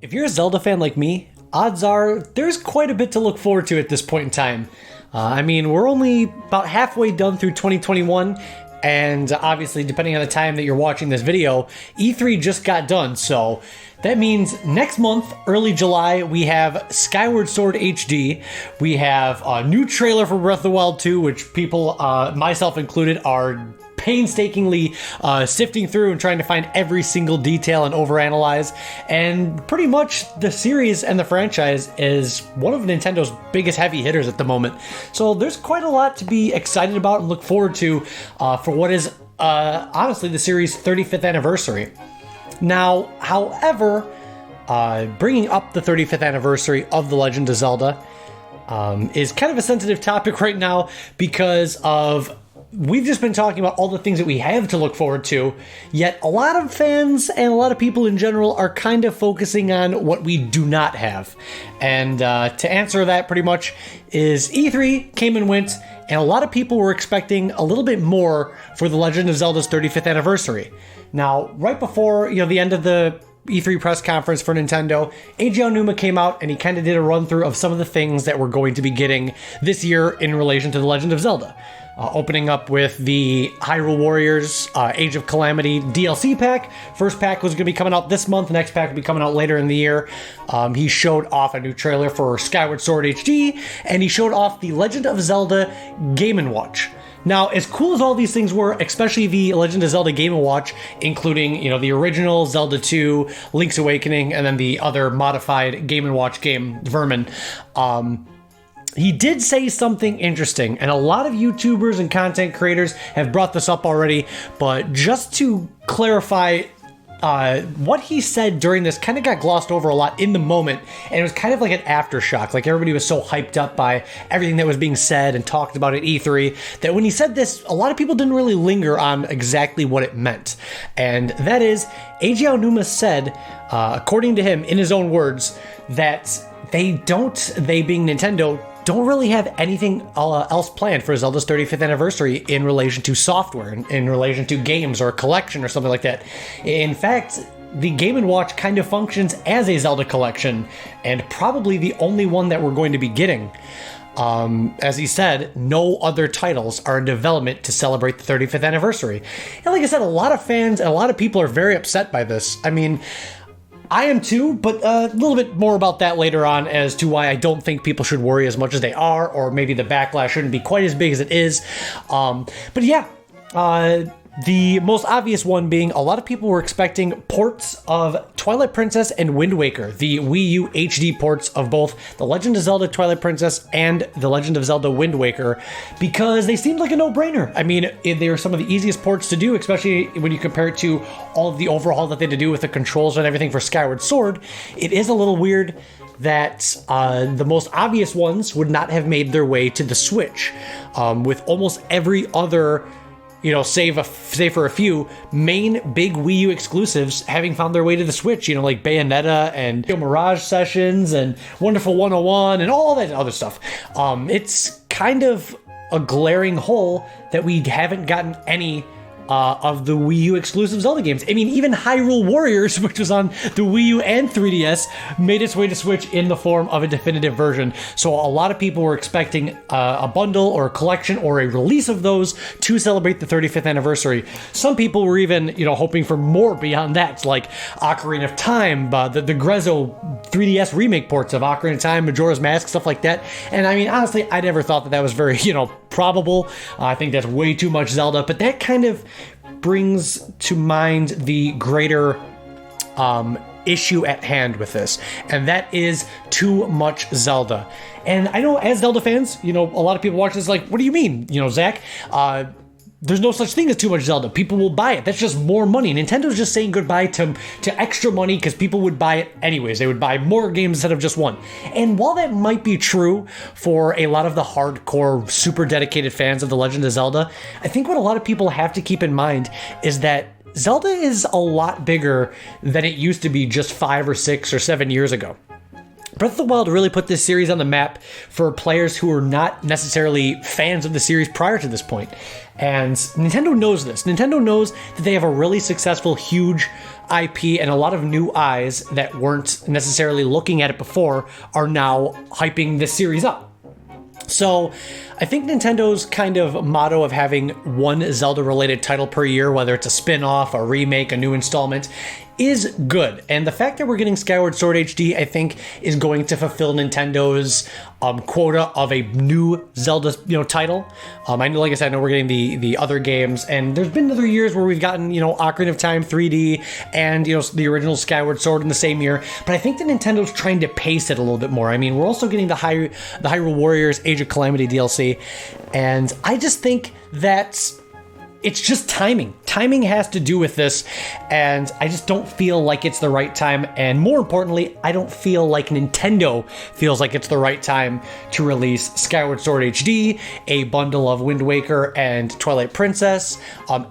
If you're a Zelda fan like me, odds are there's quite a bit to look forward to at this point in time. We're only about halfway done through 2021, and obviously, depending on the time that you're watching this video, E3 just got done, so that means next month, early July, we have Skyward Sword HD. We have a new trailer for Breath of the Wild 2, which people, myself included, are painstakingly sifting through and trying to find every single detail and overanalyze. And pretty much the series and the franchise is one of Nintendo's biggest heavy hitters at the moment. So there's quite a lot to be excited about and look forward to for what is honestly the series' 35th anniversary. Now, however, bringing up the 35th anniversary of The Legend of Zelda is kind of a sensitive topic right now because we've just been talking about all the things that we have to look forward to, yet a lot of fans and a lot of people in general are kind of focusing on what we do not have. And to answer that pretty much is E3 came and went, and a lot of people were expecting a little bit more for The Legend of Zelda's 35th anniversary. Now, right before the end of the E3 press conference for Nintendo, Eiji Aonuma came out and he kind of did a run through of some of the things that we're going to be getting this year in relation to The Legend of Zelda. Opening up with the Hyrule Warriors Age of Calamity DLC pack. First pack was going to be coming out this month. Next pack will be coming out later in the year. He showed off a new trailer for Skyward Sword HD, and he showed off the Legend of Zelda Game & Watch. Now, as cool as all these things were, especially the Legend of Zelda Game & Watch, including, the original Zelda 2, Link's Awakening, and then the other modified Game & Watch game, Vermin, he did say something interesting, and a lot of YouTubers and content creators have brought this up already, but just to clarify, what he said during this kind of got glossed over a lot in the moment, and it was kind of like an aftershock. Like, everybody was so hyped up by everything that was being said and talked about at E3 that when he said this, a lot of people didn't really linger on exactly what it meant. And that is, Eiji Aonuma said, according to him, in his own words, that they being Nintendo, don't really have anything else planned for Zelda's 35th anniversary in relation to software, in relation to games or a collection or something like that. In fact, the Game & Watch kind of functions as a Zelda collection, and probably the only one that we're going to be getting. As he said, no other titles are in development to celebrate the 35th anniversary. And like I said, a lot of fans and a lot of people are very upset by this. I mean, I am too, but a little bit more about that later on as to why I don't think people should worry as much as they are, or maybe the backlash shouldn't be quite as big as it is. But yeah, the most obvious one being a lot of people were expecting ports of Twilight Princess and Wind Waker, the Wii U HD ports of both The Legend of Zelda Twilight Princess and The Legend of Zelda Wind Waker, because they seemed like a no-brainer. I mean, they were some of the easiest ports to do, especially when you compare it to all of the overhaul that they had to do with the controls and everything for Skyward Sword. It is a little weird that the most obvious ones would not have made their way to the Switch, with almost every other save for a few main big Wii U exclusives having found their way to the Switch, like Bayonetta and Mirage Sessions and Wonderful 101 and all that other stuff. It's kind of a glaring hole that we haven't gotten any of the Wii U exclusive Zelda games. I mean, even Hyrule Warriors, which was on the Wii U and 3DS, made its way to Switch in the form of a definitive version. So a lot of people were expecting a bundle or a collection or a release of those to celebrate the 35th anniversary. Some people were even, hoping for more beyond that, like Ocarina of Time, the Grezzo 3DS remake ports of Ocarina of Time, Majora's Mask, stuff like that. And I mean, honestly, I never thought that was very, probable. I think that's way too much Zelda, but that kind of brings to mind the greater issue at hand with this, and that is too much Zelda. And I know as Zelda fans, a lot of people watch this like, what do you mean, Zach? There's no such thing as too much Zelda. People will buy it. That's just more money. Nintendo's just saying goodbye to extra money because people would buy it anyways. They would buy more games instead of just one. And while that might be true for a lot of the hardcore, super dedicated fans of The Legend of Zelda, I think what a lot of people have to keep in mind is that Zelda is a lot bigger than it used to be just 5 or 6 or 7 years ago. Breath of the Wild really put this series on the map for players who are not necessarily fans of the series prior to this point. And Nintendo knows this. Nintendo knows that they have a really successful, huge IP, and a lot of new eyes that weren't necessarily looking at it before are now hyping this series up. So I think Nintendo's kind of motto of having one Zelda-related title per year, whether it's a spin-off, a remake, a new installment, is good. And the fact that we're getting Skyward Sword HD, I think, is going to fulfill Nintendo's quota of a new Zelda, title. I know, like I said, I know we're getting the other games, and there's been other years where we've gotten, Ocarina of Time 3D and, the original Skyward Sword in the same year. But I think that Nintendo's trying to pace it a little bit more. I mean, we're also getting the Hyrule Warriors Age of Calamity DLC, and I just think that it's just timing. Timing has to do with this, and I just don't feel like it's the right time. And more importantly, I don't feel like Nintendo feels like it's the right time to release Skyward Sword HD, a bundle of Wind Waker and Twilight Princess,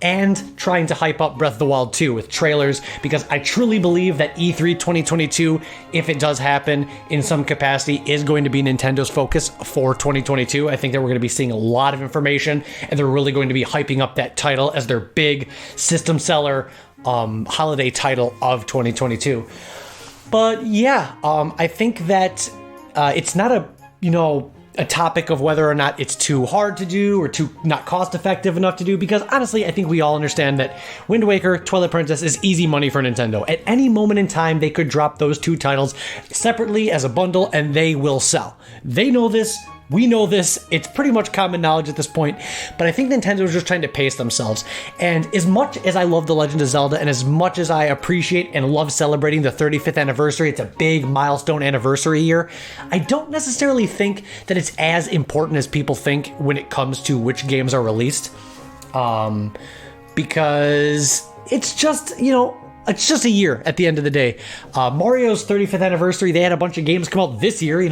and trying to hype up Breath of the Wild 2 with trailers, because I truly believe that E3 2022, if it does happen in some capacity, is going to be Nintendo's focus for 2022. I think that we're going to be seeing a lot of information, and they're really going to be hyping up that title as their big system seller holiday title of 2022. But yeah, I think that it's not a topic of whether or not it's too hard to do or too not cost effective enough to do, because honestly, I think we all understand that Wind Waker, Twilight Princess is easy money for Nintendo. At any moment in time, they could drop those two titles separately as a bundle and they will sell. They know this. We know this. It's pretty much common knowledge at this point, but I think Nintendo's just trying to pace themselves. And as much as I love The Legend of Zelda, and as much as I appreciate and love celebrating the 35th anniversary, it's a big milestone anniversary year, I don't necessarily think that it's as important as people think when it comes to which games are released. Because it's just, it's just a year at the end of the day. Mario's 35th anniversary, they had a bunch of games come out this year.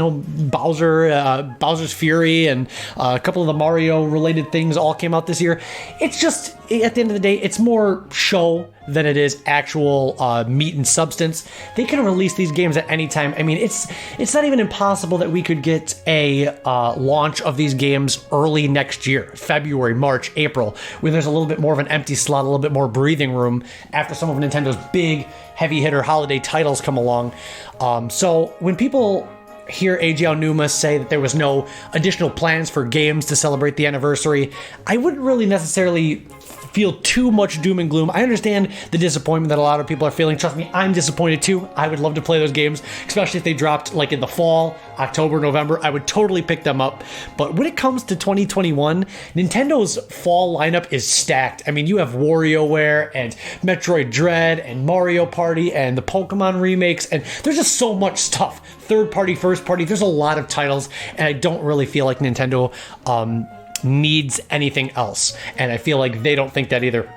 Bowser's Fury and a couple of the Mario-related things all came out this year. It's just, at the end of the day, it's more show than it is actual meat and substance. They can release these games at any time. I mean, it's not even impossible that we could get a launch of these games early next year, February, March, April, when there's a little bit more of an empty slot, a little bit more breathing room after some of Nintendo's big heavy hitter holiday titles come along. So when people hear Eiji Aonuma say that there was no additional plans for games to celebrate the anniversary, I wouldn't really necessarily feel too much doom and gloom. I understand the disappointment that a lot of people are feeling. Trust me, I'm disappointed too. I would love to play those games, especially if they dropped like in the fall, October, November. I would totally pick them up. But when it comes to 2021, Nintendo's fall lineup is stacked. I mean, you have WarioWare and Metroid Dread and Mario Party and the Pokemon remakes, and there's just so much stuff. Third party, first party, there's a lot of titles, and I don't really feel like Nintendo needs anything else, and I feel like they don't think that either.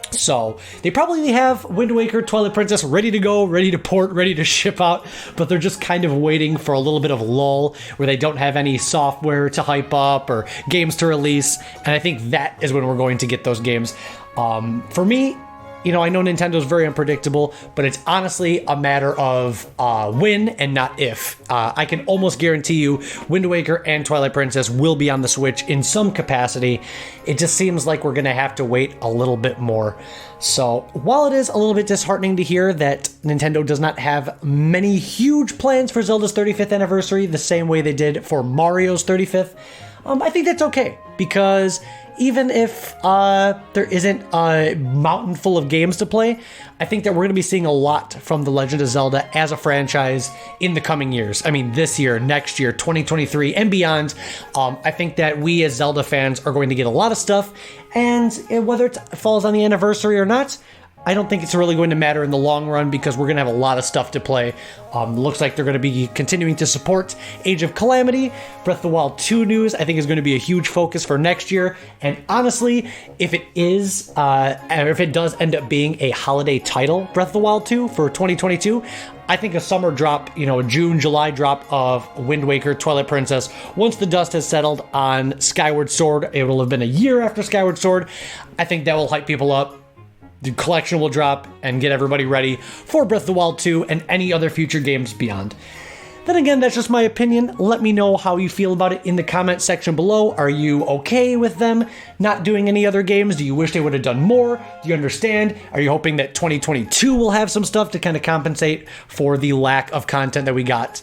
So they probably have Wind Waker, Twilight Princess ready to go, ready to port, ready to ship out, but they're just kind of waiting for a little bit of lull where they don't have any software to hype up or games to release, and I think that is when we're going to get those games. For me, I know Nintendo's very unpredictable, but it's honestly a matter of when and not if. I can almost guarantee you Wind Waker and Twilight Princess will be on the Switch in some capacity. It just seems like we're going to have to wait a little bit more. So while it is a little bit disheartening to hear that Nintendo does not have many huge plans for Zelda's 35th anniversary the same way they did for Mario's 35th, I think that's okay, because even if there isn't a mountain full of games to play, I think that we're going to be seeing a lot from The Legend of Zelda as a franchise in the coming years. I mean, this year, next year, 2023, and beyond. I think that we as Zelda fans are going to get a lot of stuff, and whether it falls on the anniversary or not, I don't think it's really going to matter in the long run, because we're going to have a lot of stuff to play. Looks like they're going to be continuing to support Age of Calamity. Breath of the Wild 2 news, I think, is going to be a huge focus for next year. And honestly, if it is, if it does end up being a holiday title, Breath of the Wild 2 for 2022, I think a summer drop, a June, July drop of Wind Waker, Twilight Princess, once the dust has settled on Skyward Sword, it will have been a year after Skyward Sword. I think that will hype people up. The collection will drop and get everybody ready for Breath of the Wild 2 and any other future games beyond. Then again, that's just my opinion. Let me know how you feel about it in the comment section below. Are you okay with them not doing any other games? Do you wish they would have done more? Do you understand? Are you hoping that 2022 will have some stuff to kind of compensate for the lack of content that we got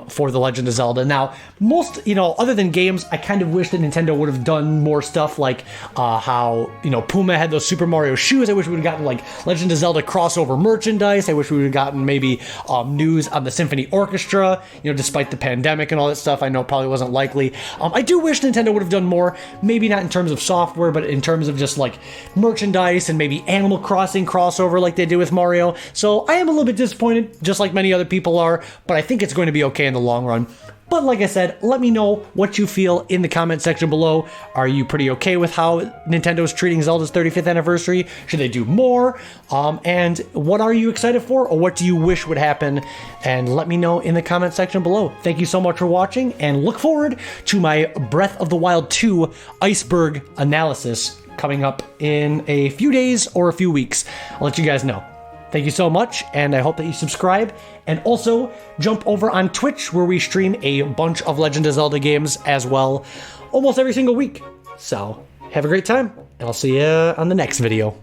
for The Legend of Zelda? Now, most, other than games, I kind of wish that Nintendo would have done more stuff like how, Puma had those Super Mario shoes. I wish we would have gotten like Legend of Zelda crossover merchandise. I wish we would have gotten maybe news on the Symphony Orchestra, despite the pandemic and all that stuff. I know it probably wasn't likely. I do wish Nintendo would have done more, maybe not in terms of software, but in terms of just like merchandise and maybe Animal Crossing crossover like they did with Mario. So I am a little bit disappointed, just like many other people are, but I think it's going to be okay in the long run. But like I said, let me know what you feel in the comment section below. Are you pretty okay with how Nintendo's treating Zelda's 35th anniversary? Should they do more? And what are you excited for, or what do you wish would happen? And let me know in the comment section below. Thank you so much for watching, and look forward to my Breath of the Wild 2 Iceberg analysis coming up in a few days or a few weeks. I'll let you guys know. Thank you so much, and I hope that you subscribe. And also, jump over on Twitch, where we stream a bunch of Legend of Zelda games as well, almost every single week. So, have a great time, and I'll see you on the next video.